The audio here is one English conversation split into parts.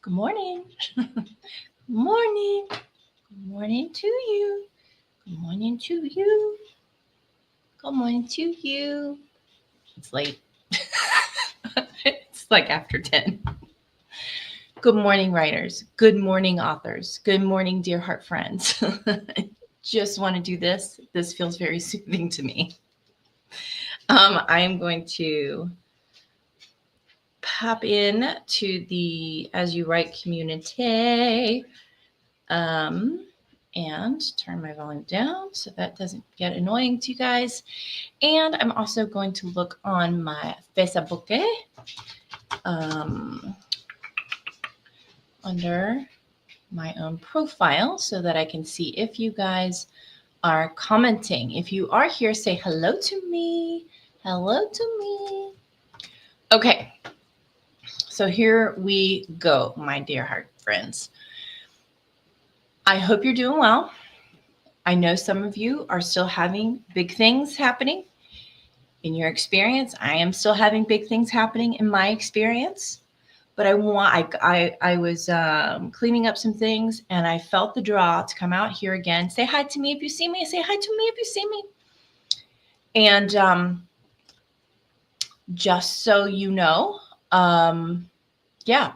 Good morning. Good morning. Good morning to you. Good morning to you. Good morning to you. It's late. It's like after 10. Good morning, writers. Good morning, authors. Good morning, dear heart friends. Just want to do this. This feels very soothing to me. I am going to pop in to the As You Write community. And turn my volume down so that doesn't get annoying to you guys. And I'm also going to look on my Facebook under my own profile so that I can see if you guys are commenting. If you are here, say hello to me. Hello to me. Okay, so here we go, my dear heart friends. I hope you're doing well. I know some of you are still having big things happening in your experience. I am still having big things happening in my experience. But I was cleaning up some things and I felt the draw to come out here again. Say hi to me if you see me. Say hi to me if you see me. And just so you know, yeah,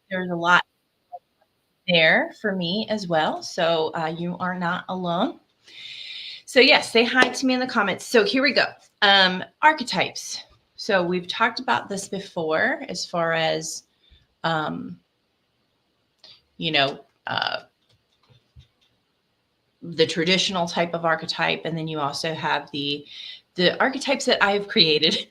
there's a lot there for me as well. So you are not alone. So yes, say hi to me in the comments. So here we go. Archetypes. So we've talked about this before as far as, you know, the traditional type of archetype. And then you also have the archetypes that I've created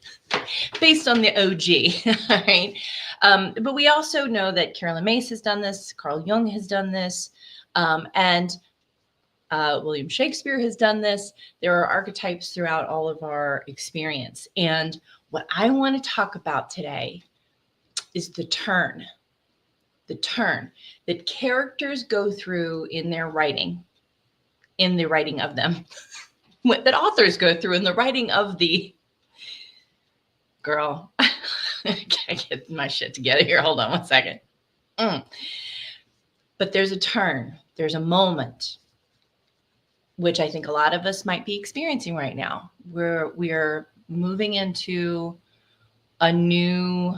based on the OG, right? But we also know that Carolyn Mace has done this, Carl Jung has done this, and William Shakespeare has done this. There are archetypes throughout all of our experience. And what I want to talk about today is the turn that characters go through in their writing, in the writing of them, that authors go through in the writing of the girl. I can't get my shit together here. Hold on one second. But there's a turn, there's a moment, which I think a lot of us might be experiencing right now. We're moving into a new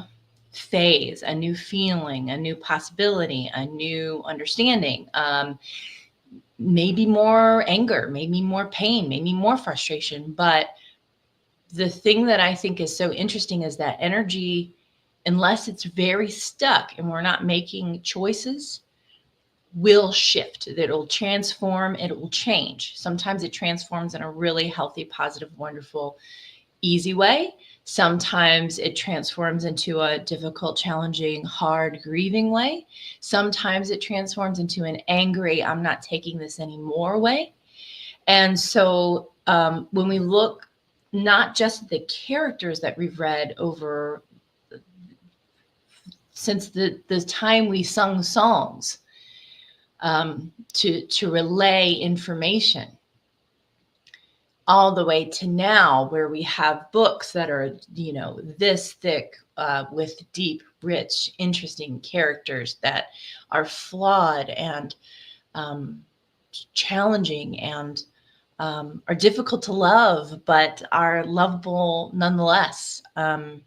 phase, a new feeling, a new possibility, a new understanding. Maybe more anger, maybe more pain, maybe more frustration. But the thing that I think is so interesting is that energy, unless it's very stuck and we're not making choices, will shift. It'll transform, it will change. Sometimes it transforms in a really healthy, positive, wonderful, easy way. Sometimes it transforms into a difficult, challenging, hard, grieving way. Sometimes it transforms into an angry, I'm not taking this anymore way. And so when we look not just at the characters that we've read over since the time we sung songs, to relay information, all the way to now where we have books that are, this thick, with deep, rich, interesting characters that are flawed and challenging and are difficult to love, but are lovable nonetheless. And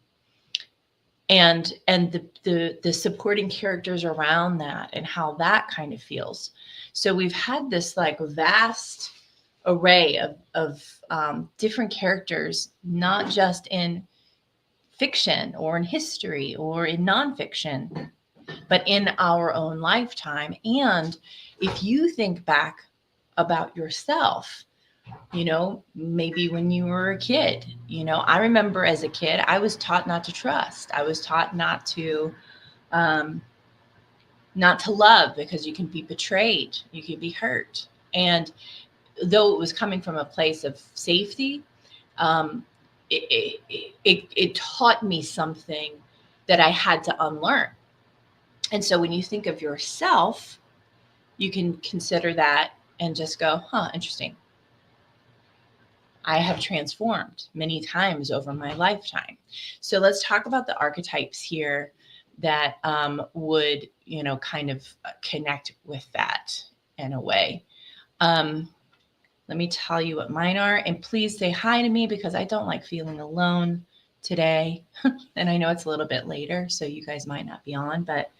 the supporting characters around that and how that kind of feels. So we've had this like vast array of different characters, not just in fiction or in history or in nonfiction, but in our own lifetime. And if you think back about yourself, maybe when you were a kid, I remember as a kid, I was taught not to trust. I was taught not to love because you can be betrayed, you can be hurt. And though it was coming from a place of safety, it taught me something that I had to unlearn. And so when you think of yourself, you can consider that and just go, interesting. I have transformed many times over my lifetime. So let's talk about the archetypes here that would, kind of connect with that in a way. Let me tell you what mine are. And please say hi to me because I don't like feeling alone today. And I know it's a little bit later, so you guys might not be on. But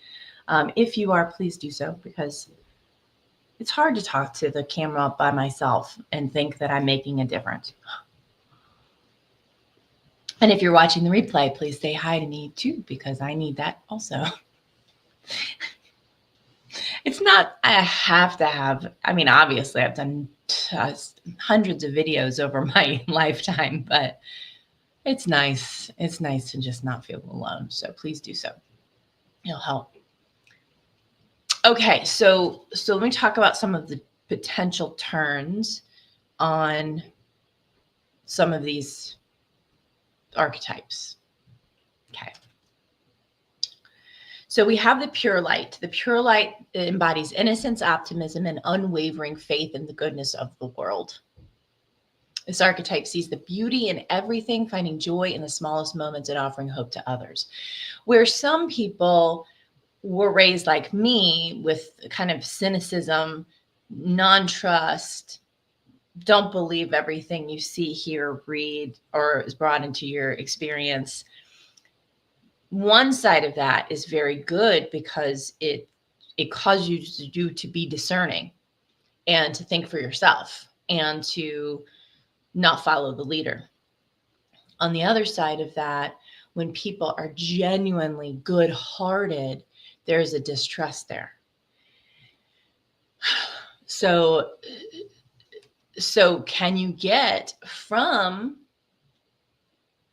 if you are, please do so because it's hard to talk to the camera by myself and think that I'm making a difference. And if you're watching the replay, please say hi to me too because I need that also. It's not, I have to have, obviously I've done hundreds of videos over my lifetime, but it's nice. It's nice to just not feel alone. So please do so. It'll help. Okay, so let me talk about some of the potential turns on some of these archetypes. Okay. So we have the pure light. The pure light embodies innocence, optimism, and unwavering faith in the goodness of the world. This archetype sees the beauty in everything, finding joy in the smallest moments and offering hope to others. Where some people were raised like me with kind of cynicism, non-trust, don't believe everything you see, hear, read, or is brought into your experience. One side of that is very good because it causes you to be discerning and to think for yourself and to not follow the leader. On the other side of that, when people are genuinely good-hearted, there's a distrust there. So can you get from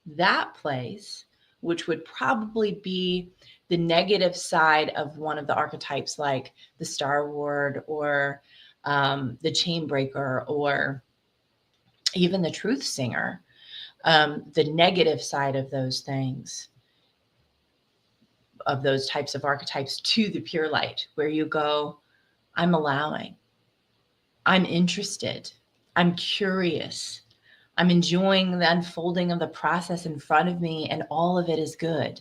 that place, which would probably be the negative side of one of the archetypes like the Star Ward or the Chain Breaker or even the Truth Singer, the negative side of those things, of those types of archetypes to the pure light, where you go, I'm allowing, I'm interested, I'm curious, I'm enjoying the unfolding of the process in front of me, and all of it is good.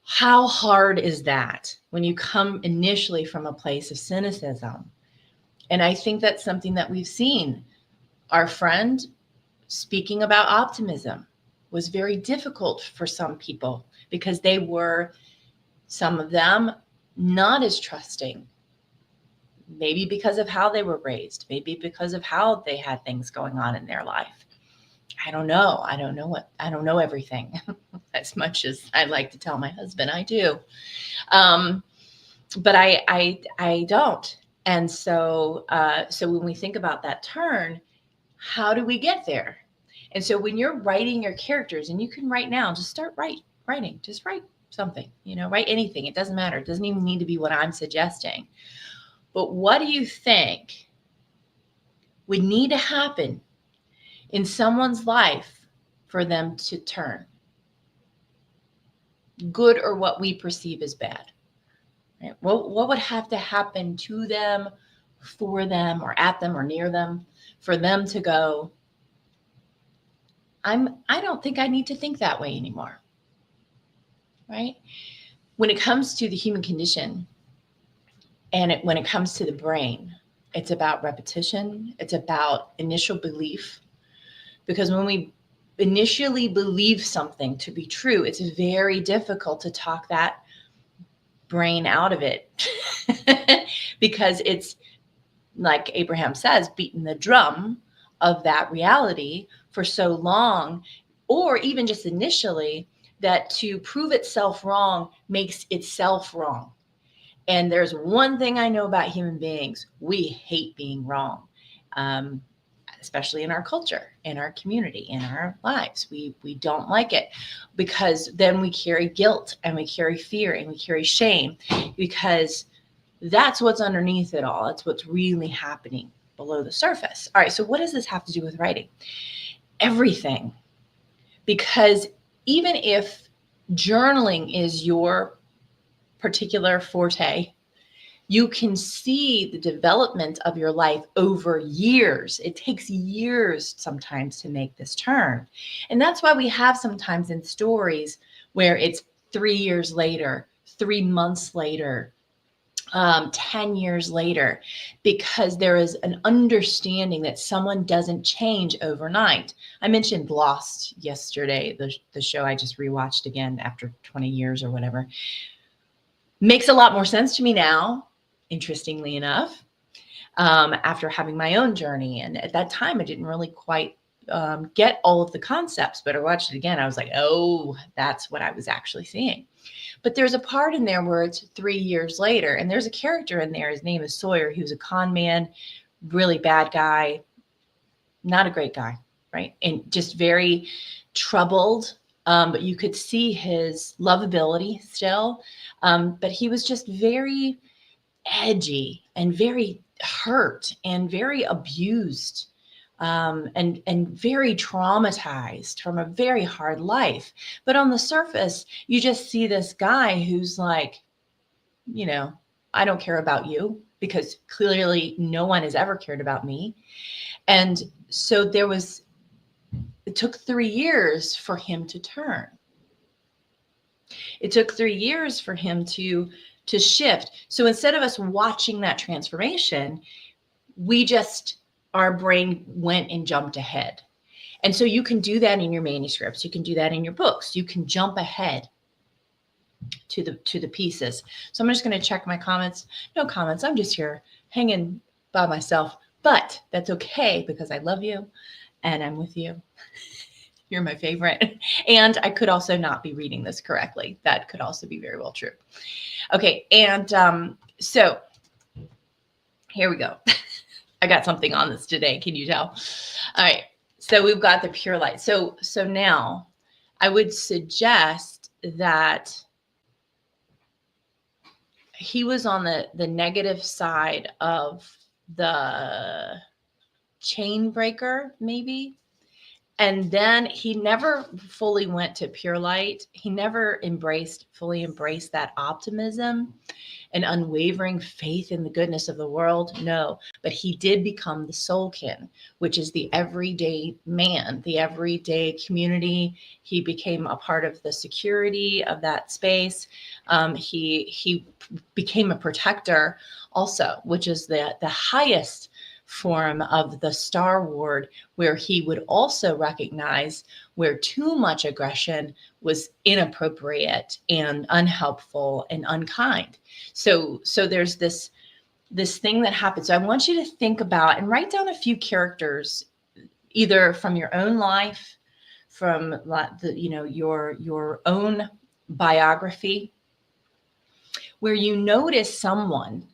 How hard is that when you come initially from a place of cynicism? And I think that's something that we've seen. Our friend speaking about optimism was very difficult for some people because they were, some of them, not as trusting. Maybe because of how they were raised, maybe because of how they had things going on in their life. I don't know. I don't know everything as much as I like to tell my husband I do. But I don't. And so when we think about that turn, how do we get there? And so when you're writing your characters, and you can write now, just start writing, just write something, write anything. It doesn't matter. It doesn't even need to be what I'm suggesting. But what do you think would need to happen in someone's life for them to turn? Good or what we perceive as bad. Right? What would have to happen to them, for them, or at them, or near them, for them to go, I don't think I need to think that way anymore. Right? When it comes to the human condition, and when it comes to the brain, it's about repetition. It's about initial belief. Because when we initially believe something to be true, it's very difficult to talk that brain out of it. Because it's, like Abraham says, beating the drum of that reality for so long, or even just initially, that to prove itself wrong makes itself wrong. And there's one thing I know about human beings: we hate being wrong, especially in our culture, in our community, in our lives. We don't like it, because then we carry guilt, and we carry fear, and we carry shame, because that's what's underneath it all. That's what's really happening below the surface. All right, so what does this have to do with writing? Everything. Because even if journaling is your particular forte, you can see the development of your life over years. It takes years sometimes to make this turn. And that's why we have sometimes in stories where it's 3 years later, 3 months later, 10 years later, because there is an understanding that someone doesn't change overnight. I mentioned Lost yesterday, the show I just rewatched again after 20 years or whatever. Makes a lot more sense to me now, interestingly enough, after having my own journey. And at that time, I didn't really quite get all of the concepts, but I watched it again. I was like, oh, that's what I was actually seeing. But there's a part in there where it's 3 years later, and there's a character in there. His name is Sawyer. He was a con man, really bad guy, not a great guy, right? And just very troubled. But you could see his lovability still. But he was just very edgy and very hurt and very abused. And very traumatized from a very hard life. But on the surface, you just see this guy who's like, I don't care about you, because clearly no one has ever cared about me. And so it took 3 years for him to turn. It took 3 years for him to shift. So instead of us watching that transformation, our brain went and jumped ahead. And so you can do that in your manuscripts. You can do that in your books. You can jump ahead to the pieces. So I'm just going to check my comments. No comments. I'm just here hanging by myself, but that's okay because I love you and I'm with you. You're my favorite. And I could also not be reading this correctly. That could also be very well true. Okay. And so here we go. I got something on this today. Can you tell? All right. So we've got the pure light. So now I would suggest that he was on the negative side of the chain breaker, maybe. And then he never fully went to pure light. He never fully embraced that optimism and unwavering faith in the goodness of the world. No, but he did become the soulkin, which is the everyday man, the everyday community. He became a part of the security of that space. He became a protector also, which is the highest form of the Star Ward, where he would also recognize where too much aggression was inappropriate and unhelpful and unkind. So there's this thing that happens. So I want you to think about and write down a few characters, either from your own life, from your own biography, where you notice someone.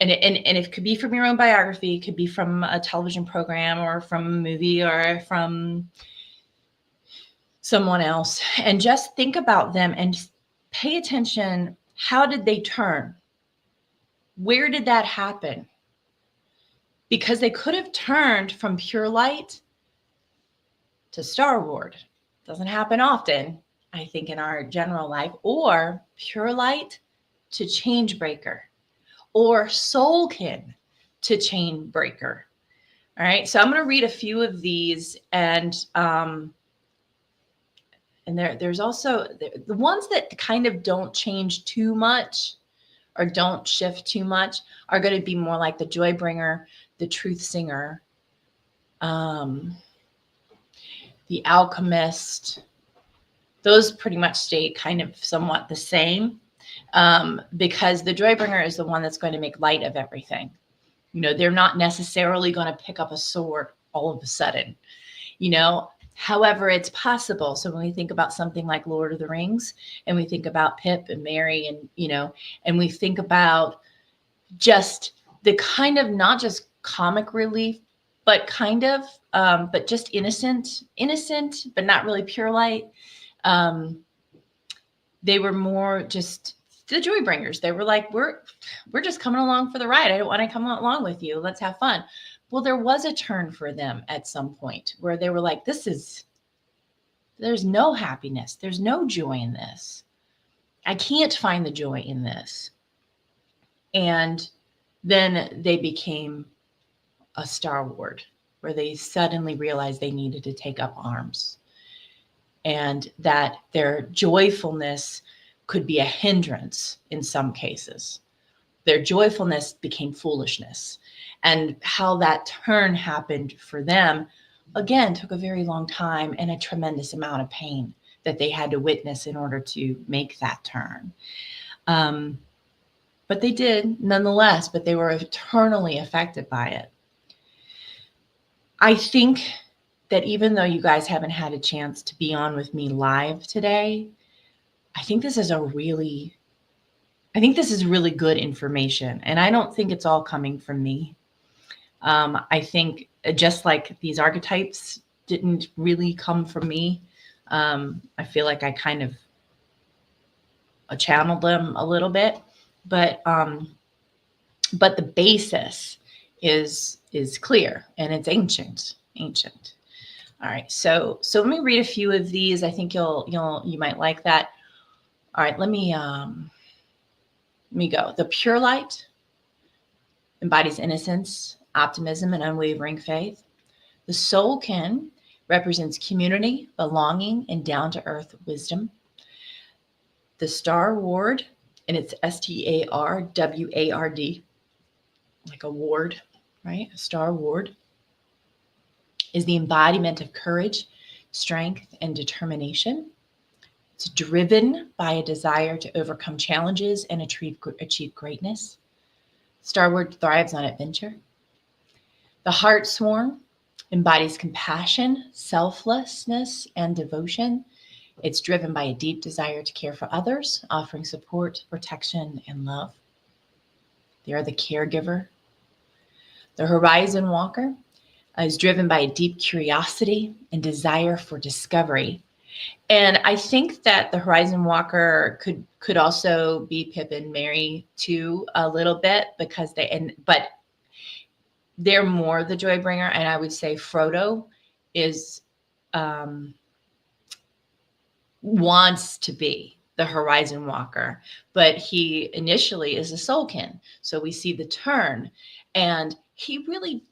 And it could be from your own biography, it could be from a television program or from a movie or from someone else. And just think about them and pay attention. How did they turn? Where did that happen? Because they could have turned from pure light to Star Ward. Doesn't happen often, I think, in our general life. Or pure light to change breaker. Or soulkin to chain breaker. All right. So I'm going to read a few of these, and there's also the ones that kind of don't change too much or don't shift too much are going to be more like the joy bringer, the truth singer, the alchemist. Those pretty much stay kind of somewhat the same. Because the joy bringer is the one that's going to make light of everything. They're not necessarily going to pick up a sword all of a sudden, however, it's possible. So when we think about something like Lord of the Rings, and we think about Pip and Merry, and, and we think about just the kind of not just comic relief, but kind of, but just innocent, but not really pure light. They were more just the joy bringers. They were like, we're just coming along for the ride. I don't want to come along with you. Let's have fun. Well, there was a turn for them at some point where they were like, there's no happiness. There's no joy in this. I can't find the joy in this. And then they became a Star Ward, where they suddenly realized they needed to take up arms, and that their joyfulness could be a hindrance in some cases. Their joyfulness became foolishness. And how that turn happened for them, again, took a very long time and a tremendous amount of pain that they had to witness in order to make that turn. But they did nonetheless, but they were eternally affected by it. I think that even though you guys haven't had a chance to be on with me live today, I think this is really good information. And I don't think it's all coming from me. I think just like these archetypes didn't really come from me, I feel like I kind of channeled them a little bit, but the basis is clear and it's ancient. All right, so let me read a few of these. I think you might like that. All right, let me go. The pure light embodies innocence, optimism, and unwavering faith. The soulkin represents community, belonging, and down-to-earth wisdom. The star ward, and it's STARWARD, like a ward, right? A star ward is the embodiment of courage, strength, and determination. It's driven by a desire to overcome challenges and achieve greatness. Star Ward thrives on adventure. The heart swarm embodies compassion, selflessness, and devotion. It's driven by a deep desire to care for others, offering support, protection, and love. They are the caregiver. The horizon walker is driven by a deep curiosity and desire for discovery. And I think that the Horizon Walker could also be Pip and Mary too, a little bit, because but they're more the joy bringer. And I would say Frodo is wants to be the Horizon Walker, but he initially is a soulkin. So we see the turn, and he really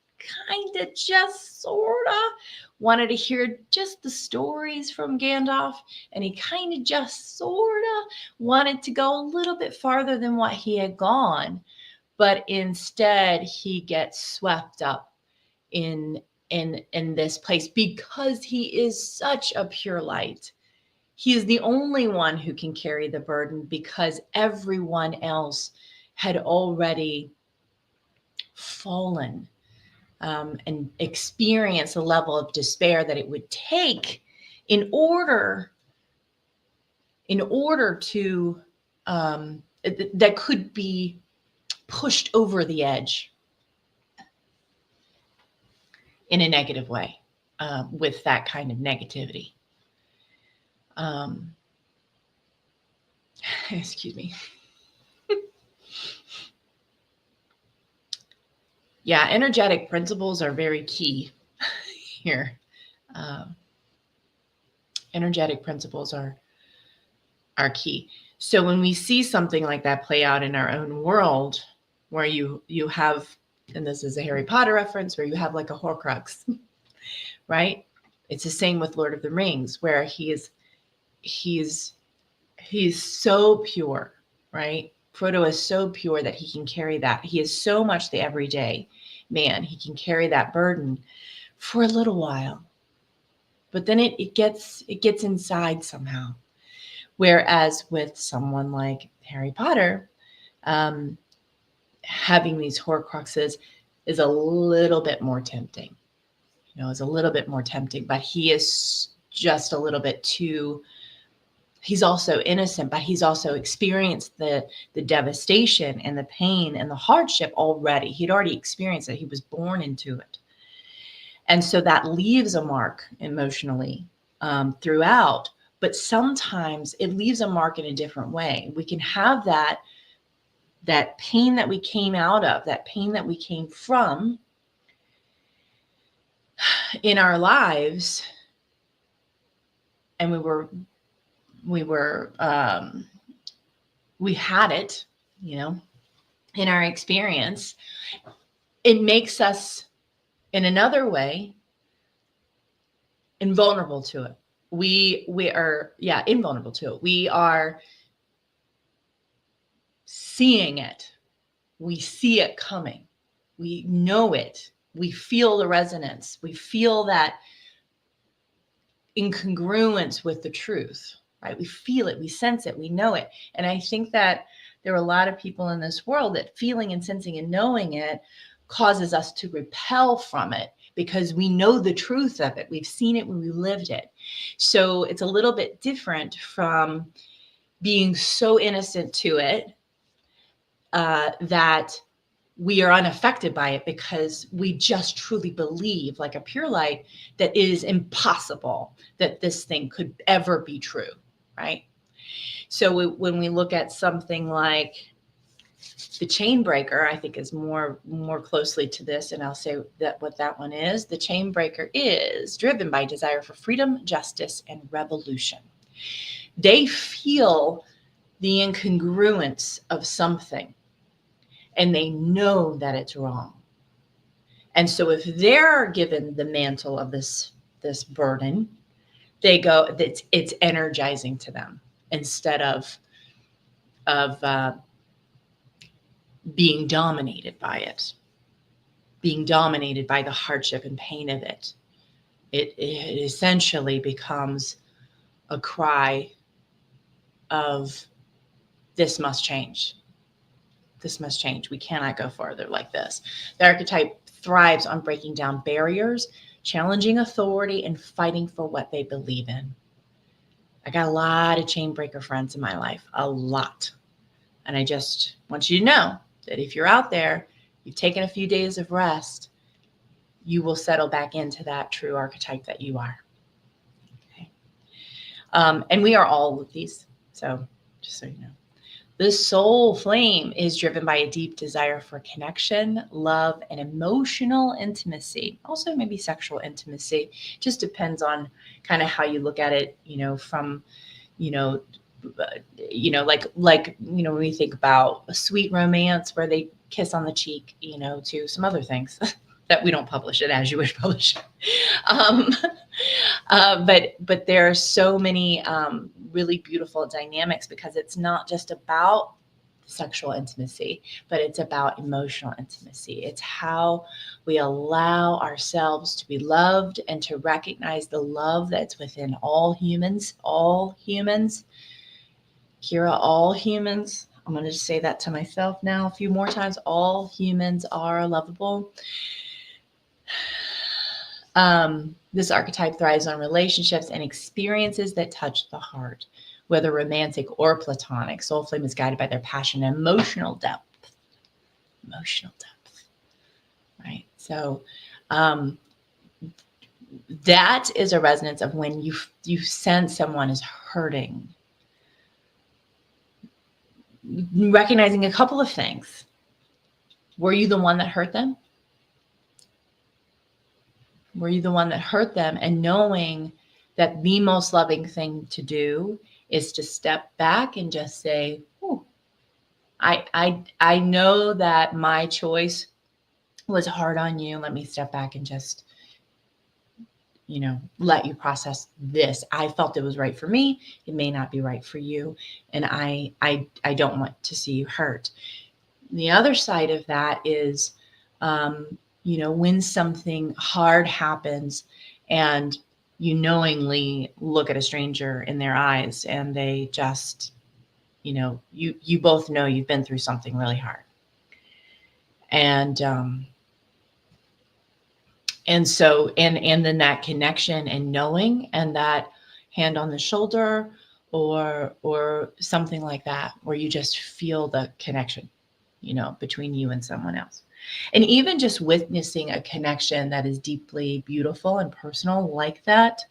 kind of just sort of wanted to hear just the stories from Gandalf, and he kind of just sort of wanted to go a little bit farther than what he had gone, but instead he gets swept up in this place because he is such a pure light. He is the only one who can carry the burden because everyone else had already fallen and experienced a level of despair that it would take in order to that could be pushed over the edge in a negative way with that kind of negativity. Excuse me. Yeah, energetic principles are very key here. Energetic principles are key. So when we see something like that play out in our own world, where you have, and this is a Harry Potter reference, where you have like a Horcrux, right? It's the same with Lord of the Rings, where he's so pure, right? Frodo is so pure that he can carry that. He is so much the everyday man. He can carry that burden for a little while, but then it gets inside somehow. Whereas with someone like Harry Potter, having these Horcruxes is a little bit more tempting. Is a little bit more tempting, but he is just a little bit too. He's also innocent, but he's also experienced the devastation and the pain and the hardship already. He'd already experienced it. He was born into it. And so that leaves a mark emotionally throughout, but sometimes it leaves a mark in a different way. We can have that pain that we came out of, that pain that we came from in our lives, and we had it, in our experience. It makes us, in another way, invulnerable to it. We are invulnerable to it. We are seeing it. We see it coming. We know it. We feel the resonance. We feel that incongruence with the truth, right? We feel it, we sense it, we know it. And I think that there are a lot of people in this world that feeling and sensing and knowing it causes us to repel from it because we know the truth of it. We've seen it when we lived it. So it's a little bit different from being so innocent to it that we are unaffected by it because we just truly believe, like a pure light, that it is impossible that this thing could ever be true, right? So when we look at something like the chain breaker, I think is more closely to this, and I'll say that what that one is. The chain breaker is driven by desire for freedom, justice, and revolution. They feel the incongruence of something, and they know that it's wrong. And so if they're given the mantle of this burden, they go, it's energizing to them instead of being dominated by it, being dominated by the hardship and pain of it. It essentially becomes a cry of, this must change. This must change. We cannot go further like this. The archetype thrives on breaking down barriers, challenging authority, and fighting for what they believe in. I got a lot of chain breaker friends in my life, a lot. And I just want you to know that if you're out there, you've taken a few days of rest, you will settle back into that true archetype that you are. Okay. And we are all of these. So just so you know. The soul flame is driven by a deep desire for connection, love, and emotional intimacy. Also maybe sexual intimacy. Just depends on kind of how you look at it, from, like, when we think about a sweet romance where they kiss on the cheek, to some other things that we don't publish it as you would publish it. But there are so many really beautiful dynamics because it's not just about sexual intimacy, but it's about emotional intimacy. It's how we allow ourselves to be loved and to recognize the love that's within all humans, Kira, all humans. I'm going to just say that to myself now a few more times. All humans are lovable. This archetype thrives on relationships and experiences that touch the heart, whether romantic or platonic. Soul flame is guided by their passion and emotional depth. Right? So that is a resonance of when you sense someone is hurting. Recognizing a couple of things. Were you the one that hurt them? Were you the one that hurt them? And knowing that the most loving thing to do is to step back and just say, "Ooh, I know that my choice was hard on you. Let me step back and just, let you process this. I felt it was right for me. It may not be right for you. And I don't want to see you hurt." The other side of that is, when something hard happens and you knowingly look at a stranger in their eyes and they just, you both know you've been through something really hard. And so then that connection and knowing and that hand on the shoulder or something like that, where you just feel the connection, between you and someone else. And even just witnessing a connection that is deeply beautiful and personal like that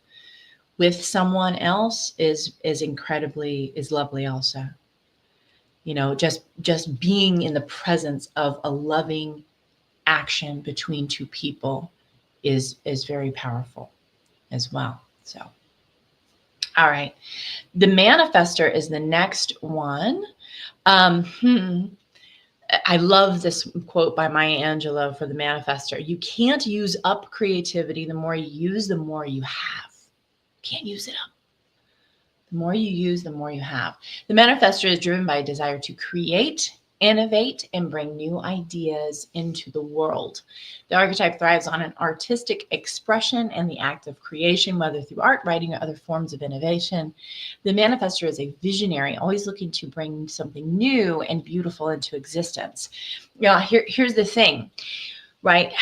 with someone else is lovely also. Just being in the presence of a loving action between two people is very powerful as well. So, all right. The manifester is the next one. I love this quote by Maya Angelou for the manifester. You can't use up creativity. The more you use, the more you have. Can't use it up. The more you use, the more you have. The manifester is driven by a desire to create innovate, and bring new ideas into the world. The archetype thrives on an artistic expression and the act of creation, whether through art, writing, or other forms of innovation. The manifestor is a visionary, always looking to bring something new and beautiful into existence. Now, here's the thing, right?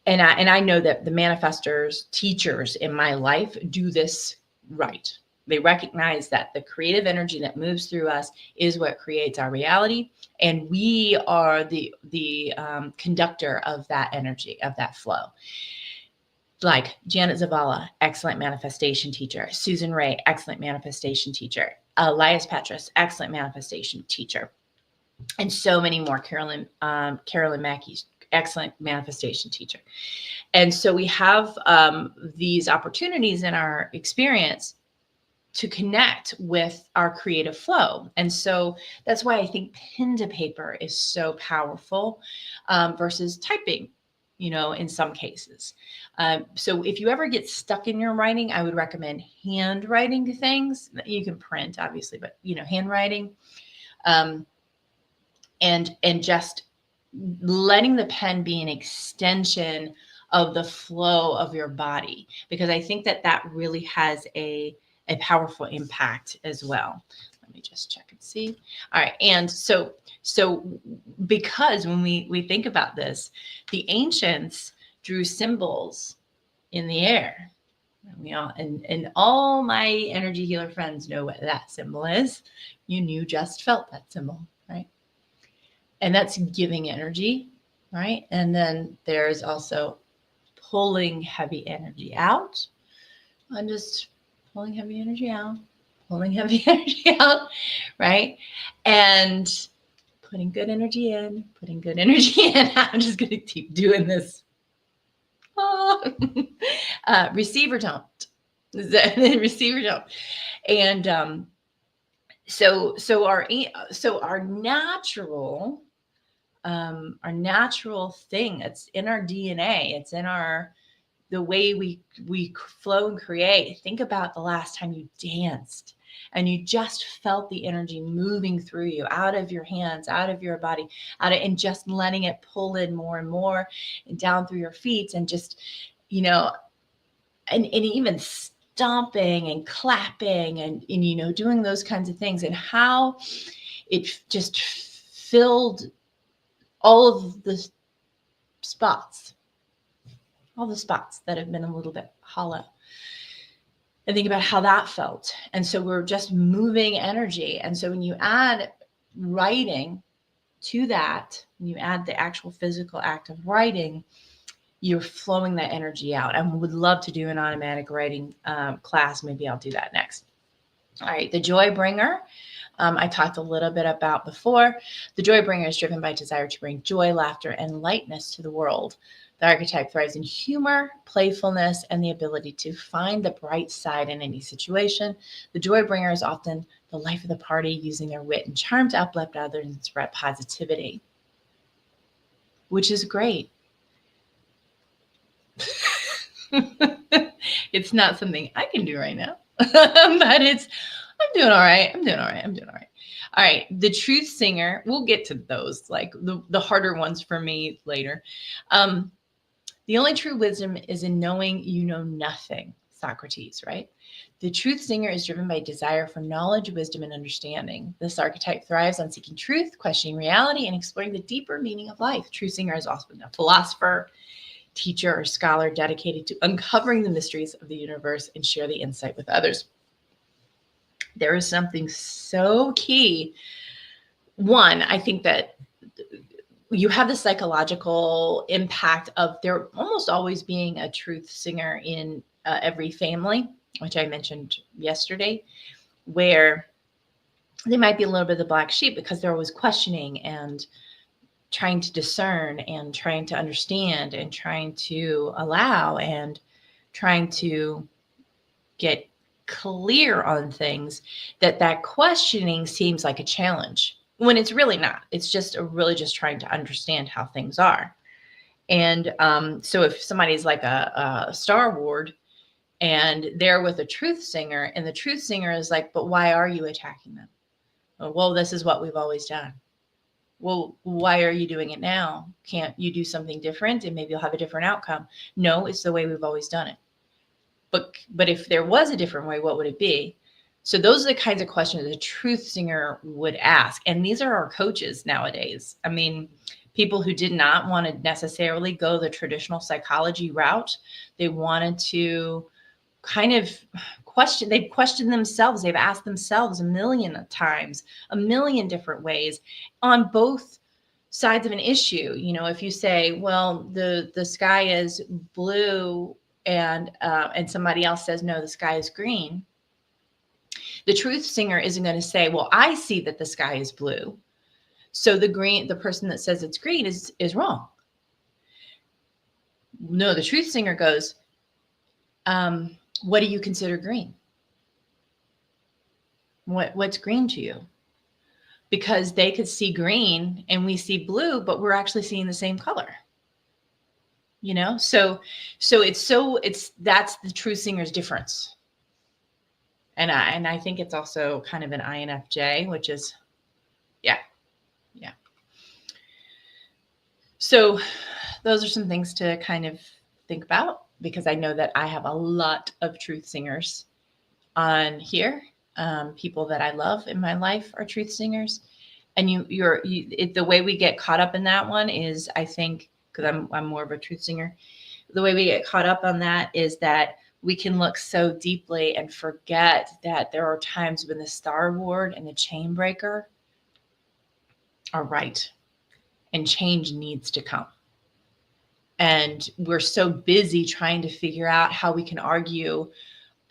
And I know that the manifestors, teachers in my life do this right. They recognize that the creative energy that moves through us is what creates our reality, and we are the conductor of that energy, of that flow. Like Janet Zavala, excellent manifestation teacher. Susan Ray, excellent manifestation teacher. Elias Petras, excellent manifestation teacher. And so many more. Carolyn Mackey, excellent manifestation teacher. And so we have these opportunities in our experience to connect with our creative flow. And so that's why I think pen to paper is so powerful versus typing, in some cases. So if you ever get stuck in your writing, I would recommend handwriting things. You can print, obviously, but, handwriting. And just letting the pen be an extension of the flow of your body, because I think that really has a powerful impact as well. Let me just check and see. All right. And so because when we think about this, the ancients drew symbols in the air. And all my energy healer friends know what that symbol is. You just felt that symbol, right? And that's giving energy, right? And then there's also pulling heavy energy out. I'm just pulling heavy energy out, pulling heavy energy out, right? And putting good energy in, putting good energy in. I'm just going to keep doing this. Oh. Receiver don't. Receiver don't. And so our natural thing, it's in our DNA, it's in the way we flow and create. Think about the last time you danced and you just felt the energy moving through you, out of your hands, out of your body, and just letting it pull in more and more and down through your feet, and just, and even stomping and clapping and doing those kinds of things, and how it just filled all of the spots that have been a little bit hollow. And think about how that felt. And so we're just moving energy. And so when you add writing to that, when you add the actual physical act of writing, you're flowing that energy out. And would love to do an automatic writing class. Maybe I'll do that next. All right, the joy bringer. I talked a little bit about before. The joy bringer is driven by desire to bring joy, laughter, and lightness to the world. The archetype thrives in humor, playfulness, and the ability to find the bright side in any situation. The joy bringer is often the life of the party, using their wit and charm to uplift others and spread positivity, which is great. It's not something I can do right now, but I'm doing all right. All right. The truth singer, we'll get to those, like the harder ones for me later. The only true wisdom is in knowing you know nothing, Socrates, right? The truth singer is driven by desire for knowledge, wisdom, and understanding. This archetype thrives on seeking truth, questioning reality, and exploring the deeper meaning of life. True singer is also a philosopher, teacher, or scholar dedicated to uncovering the mysteries of the universe and share the insight with others. There is something so key. One, I think that you have the psychological impact of there almost always being a truth singer in every family, which I mentioned yesterday, where they might be a little bit of the black sheep because they're always questioning and trying to discern and trying to understand and trying to allow and trying to get clear on things. That questioning seems like a challenge when it's really not. It's just really just trying to understand how things are. And so if somebody's like a Star Ward and they're with a truth singer, and the truth singer is like, but why are you attacking them? Well, this is what we've always done. Well, why are you doing it now? Can't you do something different and maybe you'll have a different outcome? No, it's the way we've always done it. But if there was a different way, what would it be? So those are the kinds of questions a truth singer would ask. And these are our coaches nowadays. I mean, people who did not want to necessarily go the traditional psychology route. They wanted to kind of they've questioned themselves. They've asked themselves a million times, a million different ways on both sides of an issue. You know, if you say, well, the sky is blue and somebody else says, no, the sky is green. The truth singer isn't going to say, well, I see that the sky is blue. So the person that says it's green is wrong. No, the truth singer goes, what do you consider green? What's green to you? Because they could see green and we see blue, but we're actually seeing the same color. You know, so that's the truth singer's difference. And I think it's also kind of an INFJ, which is, yeah. So those are some things to kind of think about, because I know that I have a lot of truth singers on here. People that I love in my life are truth singers. And the way we get caught up in that one is, I think, because I'm more of a truth singer, the way we get caught up on that is that we can look so deeply and forget that there are times when the Star Ward and the Chain Breaker are right, and change needs to come. And we're so busy trying to figure out how we can argue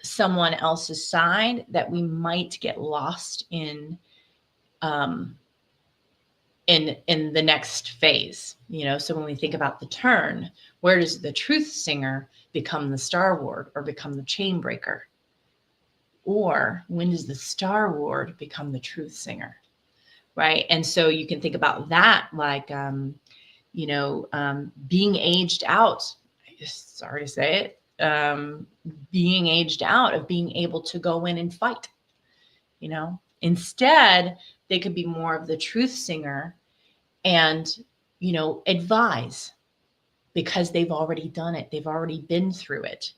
someone else's side that we might get lost in the next phase. You know, so when we think about the turn, where does the truth singer become the Star Ward or become the Chain Breaker? Or when does the Star Ward become the truth singer? Right. And so you can think about that like, being aged out. Sorry to say it. Being aged out of being able to go in and fight. You know, instead, they could be more of the truth singer and, advise, because they've already done it. They've already been through it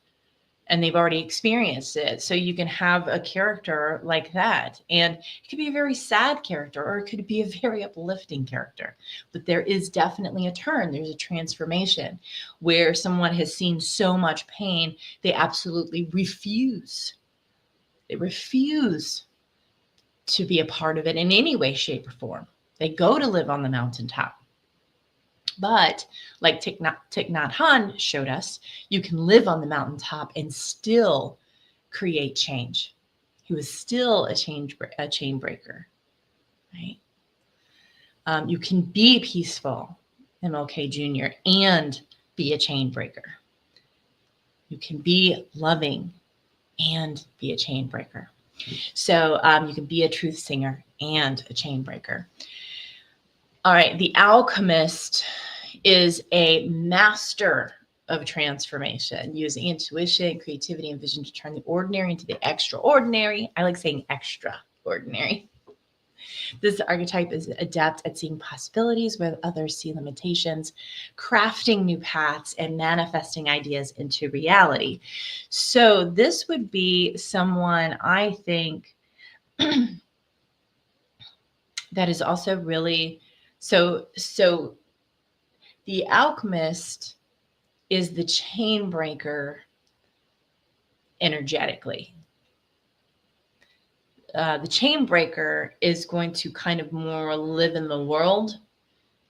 and they've already experienced it. So you can have a character like that. And it could be a very sad character, or it could be a very uplifting character. But there is definitely a turn. There's a transformation where someone has seen so much pain, they absolutely refuse. They refuse to be a part of it in any way, shape, or form. They go to live on the mountaintop. But like Thich Nhat Hanh showed us, you can live on the mountaintop and still create change. He was still a chain breaker, right? You can be peaceful, MLK Jr., and be a chain breaker. You can be loving and be a chain breaker. So you can be a truth singer and a chain breaker. All right, the alchemist is a master of transformation, using intuition, creativity, and vision to turn the ordinary into the extraordinary. I like saying extraordinary. This archetype is adept at seeing possibilities where others see limitations, crafting new paths, and manifesting ideas into reality. So this would be someone, I think, that is also really so the alchemist is the chain breaker energetically. The chain breaker is going to kind of more live in the world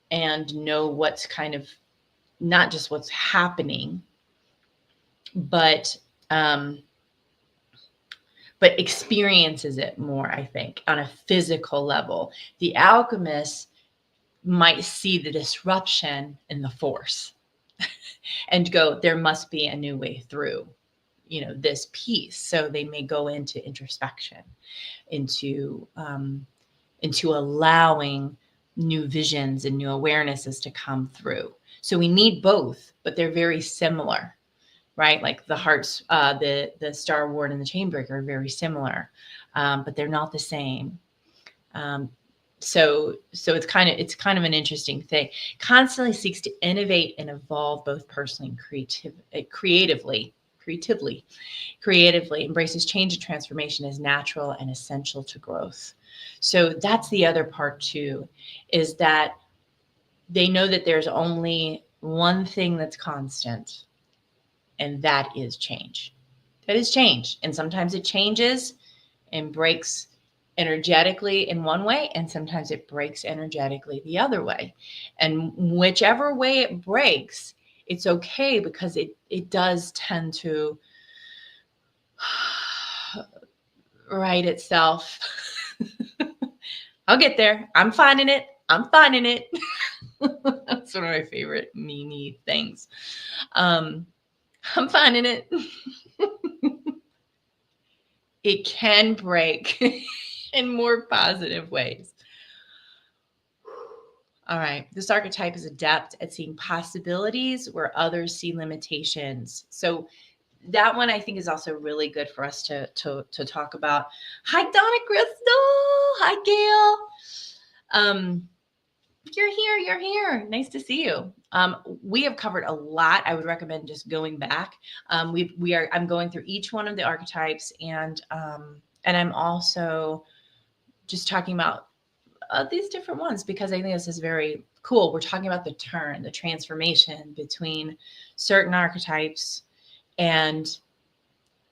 and know what's kind of not just what's happening, but experiences it more, I think, on a physical level. The alchemist might see the disruption in the force and go, there must be a new way through, this piece. So they may go into introspection, into allowing new visions and new awarenesses to come through. So we need both, but they're very similar, right? Like the hearts, the Star Ward and the Chainbreaker are very similar, but they're not the same. So it's kind of an interesting thing. Constantly seeks to innovate and evolve both personally and creatively embraces change and transformation as natural and essential to growth. So that's the other part too, is that they know that there's only one thing that's constant, and that is change. That is change. And sometimes it changes and breaks energetically in one way, and sometimes it breaks energetically the other way. And whichever way it breaks, it's okay, because it does tend to right itself. I'll get there. I'm finding it. That's one of my favorite meme things. I'm finding it. It can break in more positive ways. All right. This archetype is adept at seeing possibilities where others see limitations. So that one I think is also really good for us to talk about. Hi, Donna Crystal. Hi, Gail. You're here. Nice to see you. We have covered a lot. I would recommend just going back. I'm going through each one of the archetypes, and I'm also just talking about these different ones, because I think this is very cool. We're talking about the turn, the transformation between certain archetypes and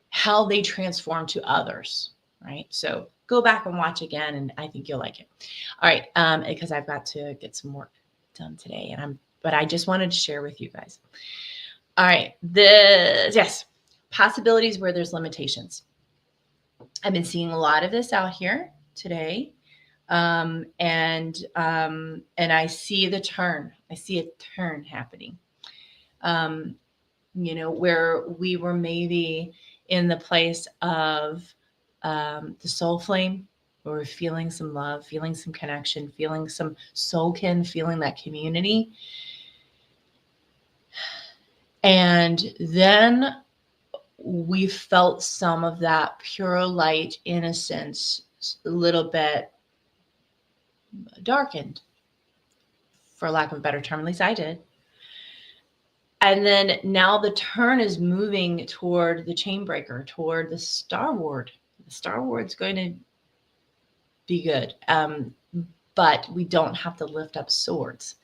how they transform to others, right? So go back and watch again, and I think you'll like it. All right, because I've got to get some work done today, but I just wanted to share with you guys. All right, yes, possibilities where there's limitations. I've been seeing a lot of this out here today. And I see the turn. I see a turn happening. Where we were maybe in the place of the soul flame, where we're feeling some love, feeling some connection, feeling some soul kin, feeling that community. And then we felt some of that pure light, innocence, a little bit darkened, for lack of a better term. At least I did. And then now the turn is moving toward the chain breaker, toward the Star Ward. The Star Ward's going to be good. But we don't have to lift up swords.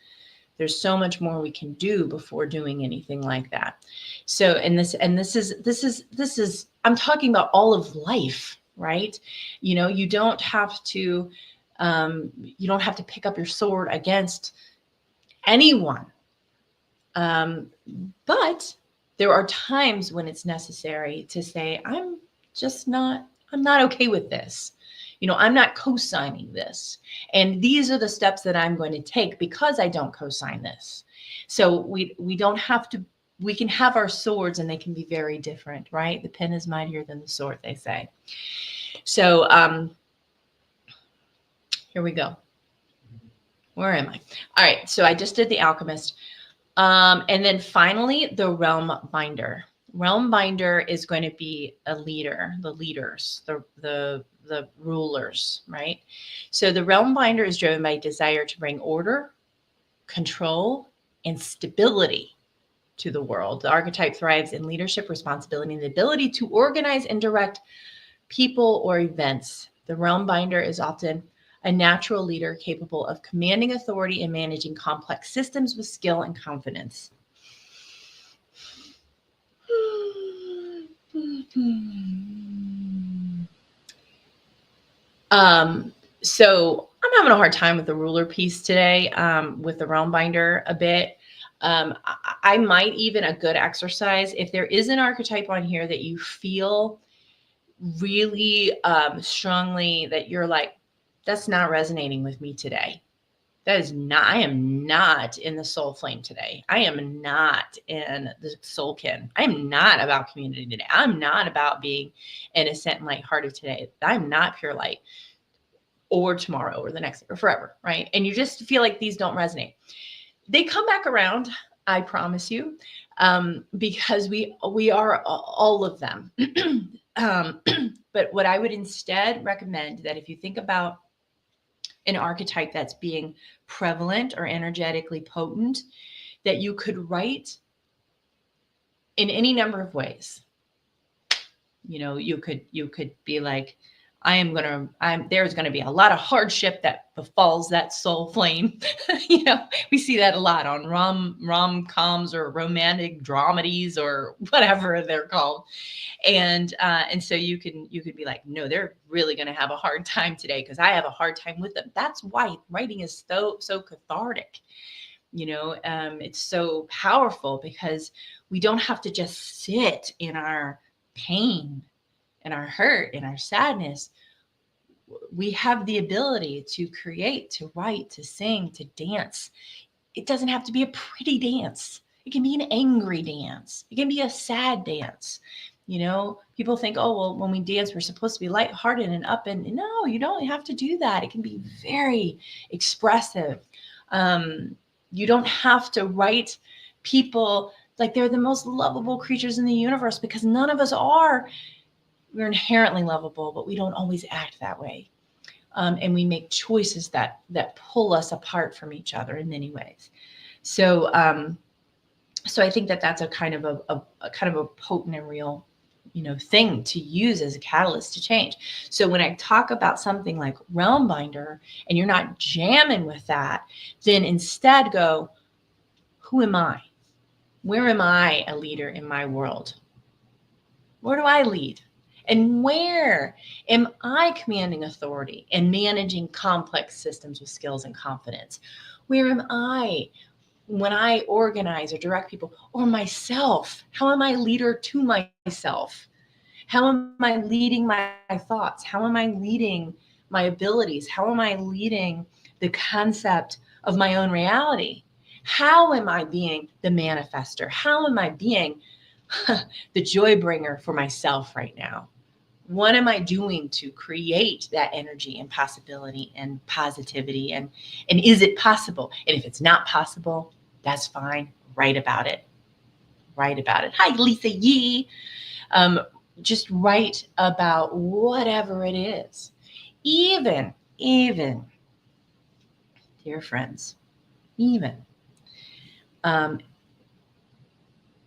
There's so much more we can do before doing anything like that. So, this is, I'm talking about all of life, right? You don't have to pick up your sword against anyone. But there are times when it's necessary to say, I'm not okay with this. I'm not co-signing this. And these are the steps that I'm going to take because I don't co-sign this. So we don't have to, we can have our swords and they can be very different, right? The pen is mightier than the sword, they say. So, here we go. Where am I? All right. So I just did the Alchemist. And then finally, the Realm Binder. Realm Binder is going to be a leader, the leaders, the rulers, right? So the Realm Binder is driven by desire to bring order, control, and stability to the world. The archetype thrives in leadership, responsibility, and the ability to organize and direct people or events. The Realm Binder is often a natural leader capable of commanding authority and managing complex systems with skill and confidence. So I'm having a hard time with the ruler piece today, with the Realm Binder a bit. I might even, a good exercise, if there is an archetype on here that you feel really strongly that you're like, that's not resonating with me today. That is not, I am not in the soul flame today. I am not in the soul kin. I am not about community today. I'm not about being innocent and lighthearted today. I'm not pure light, or tomorrow, or the next, or forever, right? And you just feel like these don't resonate. They come back around, I promise you, because we are all of them. But what I would instead recommend, that if you think about an archetype that's being prevalent or energetically potent that you could write in any number of ways. You know, you could be like, there's gonna be a lot of hardship that befalls that soul flame. You know, we see that a lot on rom-coms or romantic dramedies or whatever they're called. And so you can be like, no, they're really gonna have a hard time today because I have a hard time with them. That's why writing is so cathartic. You know, it's so powerful because we don't have to just sit in our pain and our hurt and our sadness. We have the ability to create, to write, to sing, to dance. It doesn't have to be a pretty dance. It can be an angry dance. It can be a sad dance. You know, people think, oh, well, when we dance, we're supposed to be lighthearted and up. And no, you don't have to do that. It can be very expressive. You don't have to write people like they're the most lovable creatures in the universe, because none of us are. We're inherently lovable, but we don't always act that way. And we make choices that pull us apart from each other in many ways. So I think that that's a kind of a potent and real, you know, thing to use as a catalyst to change. So when I talk about something like Realm Binder and you're not jamming with that, then instead go, who am I? Where am I a leader in my world? Where do I lead? And where am I commanding authority and managing complex systems with skills and confidence? Where am I when I organize or direct people, or myself? How am I a leader to myself? How am I leading my thoughts? How am I leading my abilities? How am I leading the concept of my own reality? How am I being the manifester? How am I being the joy bringer for myself right now? What am I doing to create that energy and possibility and positivity? And is it possible? And if it's not possible, that's fine. Write about it. Write about it. Hi, Lisa Yee. Just write about whatever it is. Even, dear friends, even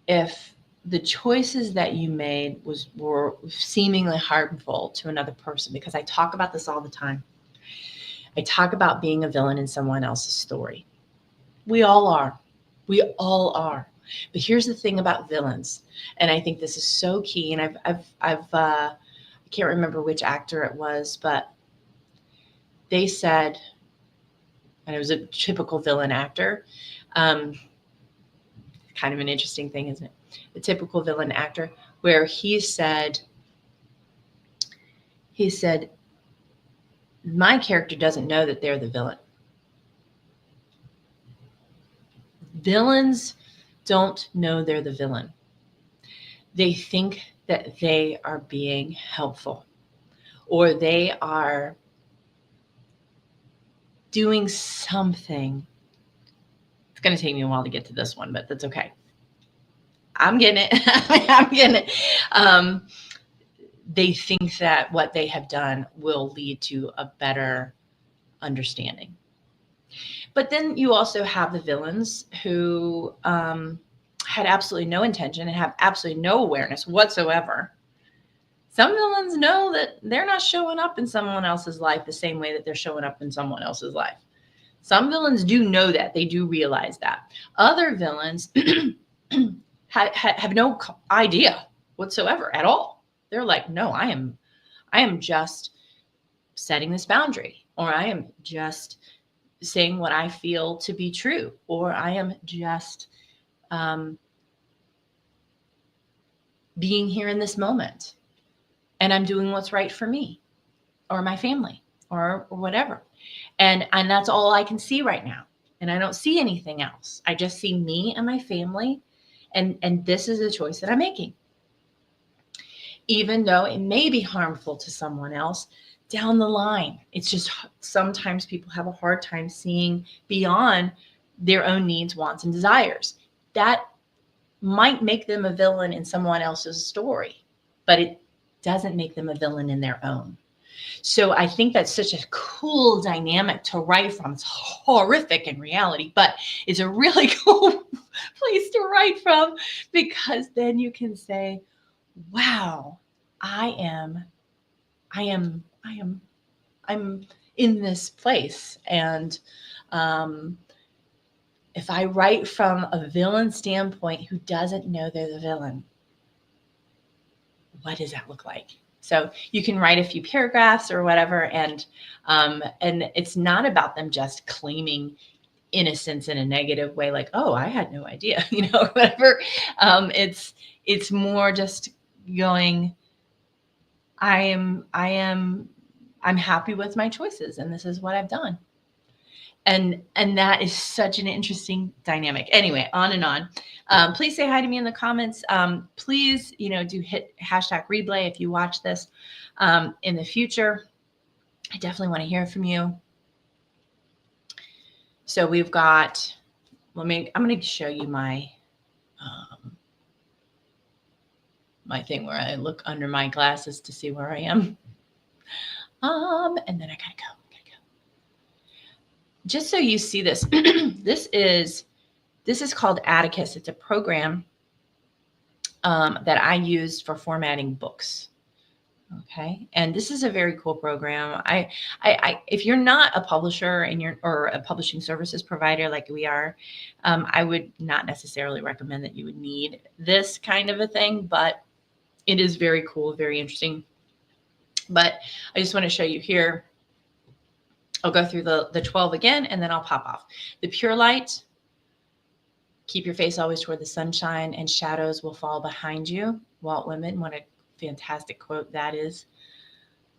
if the choices that you made were seemingly harmful to another person, because I talk about this all the time. I talk about being a villain in someone else's story. We all are. We all are. But here's the thing about villains, and I think this is so key. And I can't remember which actor it was, but they said, and it was a typical villain actor. Kind of an interesting thing, isn't it? The typical villain actor, where he said, my character doesn't know that they're the villain. Villains don't know they're the villain. They think that they are being helpful, or they are doing something. It's going to take me a while to get to this one, but that's okay. I'm getting it. I'm getting it. They think that what they have done will lead to a better understanding. But then you also have the villains who had absolutely no intention and have absolutely no awareness whatsoever. Some villains know that they're not showing up in someone else's life the same way that they're showing up in someone else's life. Some villains do know that. They do realize that. Other villains have no idea whatsoever at all. They're like, no, I am just setting this boundary, or I am just saying what I feel to be true, or I am just being here in this moment, and I'm doing what's right for me or my family or whatever. And that's all I can see right now. And I don't see anything else. I just see me and my family. And this is a choice that I'm making. Even though it may be harmful to someone else down the line. It's just sometimes people have a hard time seeing beyond their own needs, wants, and desires. That might make them a villain in someone else's story, but it doesn't make them a villain in their own. So I think that's such a cool dynamic to write from. It's horrific in reality, but it's a really cool place to write from, because then you can say, wow, I'm in this place. And if I write from a villain standpoint who doesn't know they're the villain, what does that look like? So you can write a few paragraphs or whatever, and it's not about them just claiming innocence in a negative way, like, oh, I had no idea, whatever. It's more just going, I'm happy with my choices, and this is what I've done. And that is such an interesting dynamic. Anyway, on and on. Please say hi to me in the comments. Please, do hit hashtag replay if you watch this in the future. I definitely want to hear from you. So we've got, I'm going to show you my my thing where I look under my glasses to see where I am. And then I gotta go. Just so you see this, this is called Atticus. It's a program that I use for formatting books. Okay, and this is a very cool program. I if you're not a publisher or a publishing services provider like we are, I would not necessarily recommend that you would need this kind of a thing, but it is very cool, very interesting. But I just want to show you here. I'll go through the 12 again, and then I'll pop off. The pure light, keep your face always toward the sunshine, and shadows will fall behind you. Walt Whitman, what a fantastic quote that is.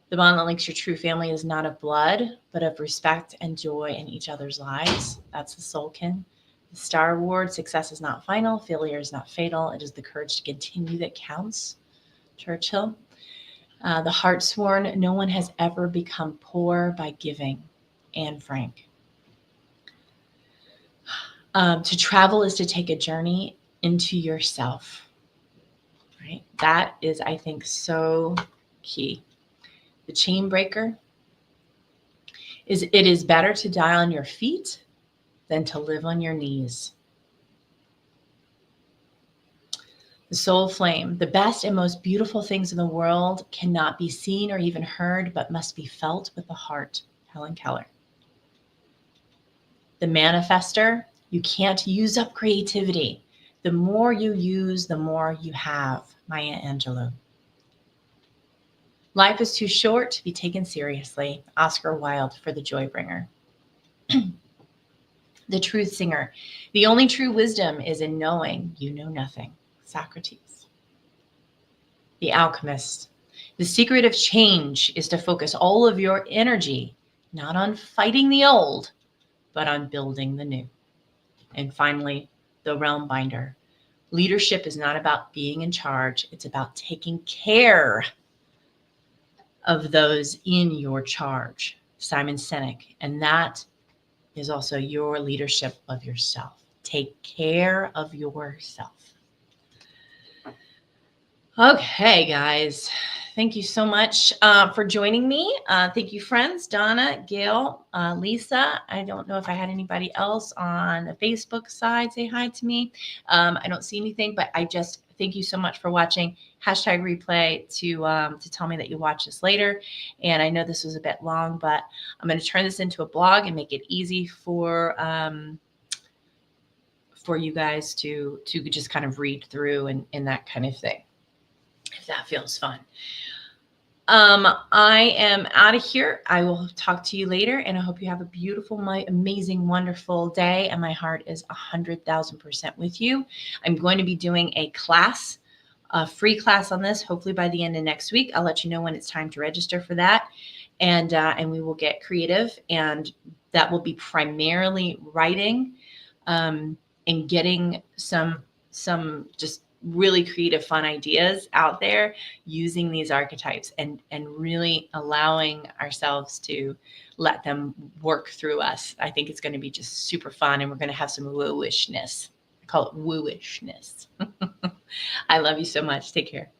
The bond that links your true family is not of blood, but of respect and joy in each other's lives. That's the Soulkin. The Star Award, success is not final, failure is not fatal. It is the courage to continue that counts. Churchill. The Heart Sworn, no one has ever become poor by giving. Anne Frank. To travel is to take a journey into yourself. Right? That is, I think, so key. The Chain Breaker is, it is better to die on your feet than to live on your knees. The Soul Flame, the best and most beautiful things in the world cannot be seen or even heard, but must be felt with the heart. Helen Keller. The Manifester, you can't use up creativity. The more you use, the more you have. Maya Angelou. Life is too short to be taken seriously. Oscar Wilde for The Joy Bringer. The Truth Singer, the only true wisdom is in knowing you know nothing. Socrates. The Alchemist, the secret of change is to focus all of your energy not on fighting the old, but on building the new. And finally, the Realm Binder. Leadership is not about being in charge. It's about taking care of those in your charge. Simon Sinek. And that is also your leadership of yourself. Take care of yourself. Okay, guys. Thank you so much for joining me. Thank you, friends. Donna, Gail, Lisa. I don't know if I had anybody else on the Facebook side say hi to me. I don't see anything, but I just thank you so much for watching. Hashtag replay to tell me that you watch this later. And I know this was a bit long, but I'm going to turn this into a blog and make it easy for you guys to just kind of read through and that kind of thing, if that feels fun. I am out of here. I will talk to you later, and I hope you have a beautiful, amazing, wonderful day. And my heart is 100,000% with you. I'm going to be doing a class, a free class on this, hopefully by the end of next week. I'll let you know when it's time to register for that. And we will get creative, and that will be primarily writing, and getting some just really creative, fun ideas out there using these archetypes and really allowing ourselves to let them work through us. I think it's going to be just super fun, and we're going to have some woo-ishness. I call it woo-ishness. I love you so much. Take care.